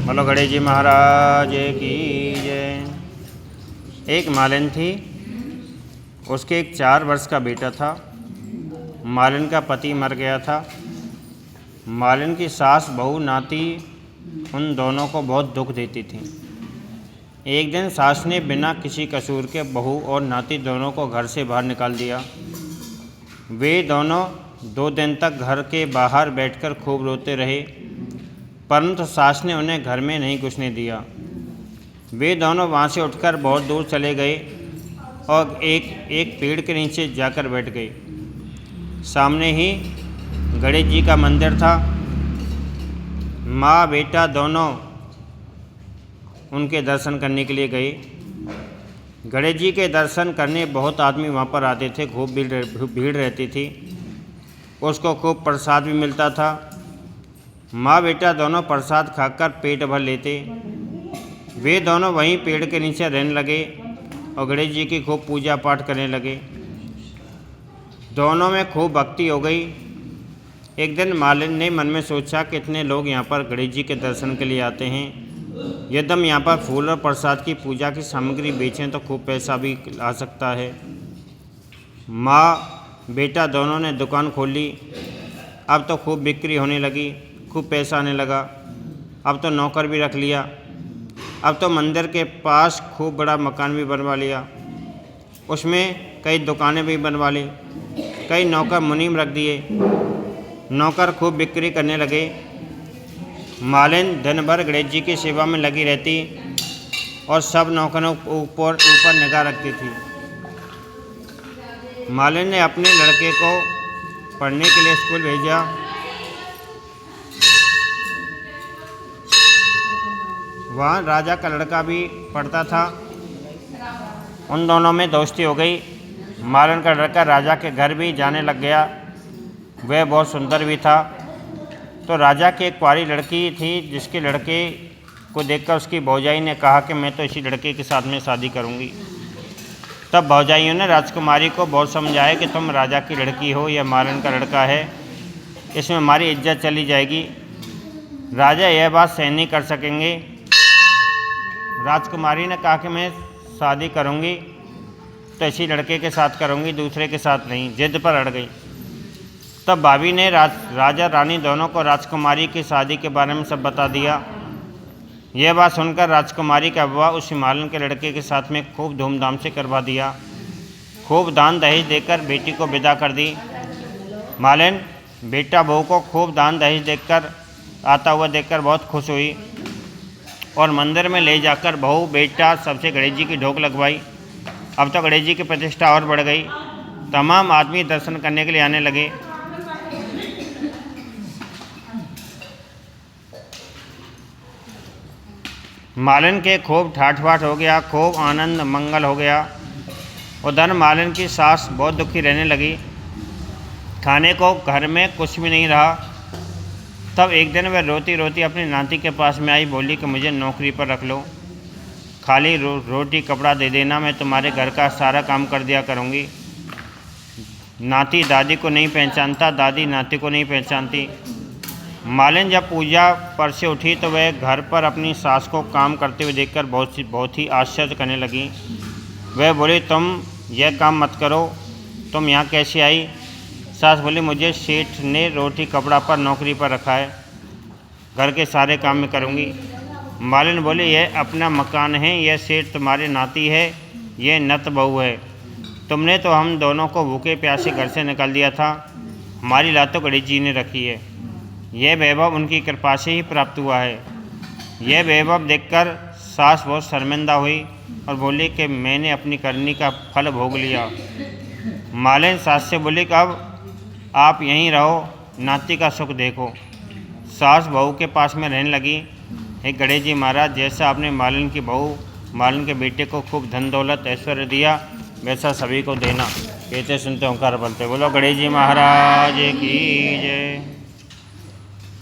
बोलो गणेश जी महाराज की जय। एक मालिन थी, उसके एक 4 वर्ष का बेटा था। मालिन का पति मर गया था। मालिन की सास बहू नाती उन दोनों को बहुत दुख देती थी। एक दिन सास ने बिना किसी कसूर के बहू और नाती दोनों को घर से बाहर निकाल दिया। वे दोनों 2 दिन तक घर के बाहर बैठकर खूब रोते रहे, परंतु सास ने उन्हें घर में नहीं घुसने दिया। वे दोनों वहाँ से उठकर बहुत दूर चले गए और एक पेड़ के नीचे जाकर बैठ गए। सामने ही गणेश जी का मंदिर था। माँ बेटा दोनों उनके दर्शन करने के लिए गए। गणेश जी के दर्शन करने बहुत आदमी वहाँ पर आते थे, खूब भीड़ रहती थी। उसको खूब प्रसाद भी मिलता था। माँ बेटा दोनों प्रसाद खाकर पेट भर लेते। वे दोनों वहीं पेड़ के नीचे रहने लगे और गणेश जी की खूब पूजा पाठ करने लगे। दोनों में खूब भक्ति हो गई। एक दिन मालिन ने मन में सोचा कि इतने लोग यहाँ पर गणेश जी के दर्शन के लिए आते हैं, यदि हम यहाँ पर फूल और प्रसाद की पूजा की सामग्री बेचें तो खूब पैसा भी आ सकता है। माँ बेटा दोनों ने दुकान खोल ली। अब तो खूब बिक्री होने लगी, खूब पैसा आने लगा। अब तो नौकर भी रख लिया। अब तो मंदिर के पास खूब बड़ा मकान भी बनवा लिया। उसमें कई दुकानें भी बनवा ली। कई नौकर मुनीम रख दिए। नौकर खूब बिक्री करने लगे। मालिन दिन भर गणेश जी की सेवा में लगी रहती और सब नौकरों ऊपर निगाह रखती थी। मालिन ने अपने लड़के को पढ़ने के लिए स्कूल भेजा। वहाँ राजा का लड़का भी पढ़ता था। उन दोनों में दोस्ती हो गई। मालिन का लड़का राजा के घर भी जाने लग गया। वह बहुत सुंदर भी था। तो राजा की एक कुंवारी लड़की थी, जिसके लड़के को देखकर उसकी भौजाई ने कहा कि मैं तो इसी लड़के के साथ में शादी करूंगी। तब भौजाइयों ने राजकुमारी को बहुत समझाया कि तुम राजा की लड़की हो, यह मालिन का लड़का है, इसमें हमारी इज्जत चली जाएगी। राजा यह बात सहन नहीं कर सकेंगे। राजकुमारी ने कहा कि मैं शादी करूंगी तो इसी लड़के के साथ करूंगी, दूसरे के साथ नहीं। जिद पर अड़ गई। तब भाभी ने राजा रानी दोनों को राजकुमारी की शादी के बारे में सब बता दिया। यह बात सुनकर राजकुमारी का विवाह उस मालिन के लड़के के साथ में खूब धूमधाम से करवा दिया। खूब दान दहेज देकर बेटी को विदा कर दी। मालिन बेटा बहू को खूब दान दहेज देकर आता हुआ देखकर बहुत खुश हुई और मंदिर में ले जाकर बहू बेटा सबसे गणेश जी की ढोक लगवाई। अब तो गणेश जी की प्रतिष्ठा और बढ़ गई। तमाम आदमी दर्शन करने के लिए आने लगे। मालिन के खूब ठाठ बाट हो गया, खूब आनंद मंगल हो गया। उधर मालिन की सास बहुत दुखी रहने लगी। खाने को घर में कुछ भी नहीं रहा। तब एक दिन वह रोती रोती अपनी नाती के पास में आई। बोली कि मुझे नौकरी पर रख लो, खाली रोटी कपड़ा दे देना, मैं तुम्हारे घर का सारा काम कर दिया करूँगी। नाती दादी को नहीं पहचानता, दादी नाती को नहीं पहचानती। मालिन जब पूजा पर से उठी तो वह घर पर अपनी सास को काम करते हुए देखकर बहुत ही आश्चर्य करने लगी। वह बोली, तुम यह काम मत करो, तुम यहाँ कैसे आई? सास बोली, मुझे सेठ ने रोटी कपड़ा पर नौकरी पर रखा है, घर के सारे काम में करूँगी। मालिन बोले, यह अपना मकान है, यह सेठ तुम्हारे नाती है, यह नत बहू है। तुमने तो हम दोनों को भूखे प्यासे घर से निकाल दिया था, हमारी लात तो गणेश जी ने रखी है। यह वैभव उनकी कृपा से ही प्राप्त हुआ है। यह वैभव देखकर सास बहुत शर्मिंदा हुई और बोली कि मैंने अपनी करनी का फल भोग लिया। मालिन सास से बोली कि अब आप यहीं रहो, नाती का सुख देखो। सास बहू के पास में रहने लगी। हे गणेश जी महाराज, जैसा आपने मालिन की बहू मालिन के बेटे को खूब धन दौलत ऐश्वर्य दिया, वैसा सभी को देना। कहते सुनते ओंकार बोलते। बोलो गणेश जी महाराज की जय।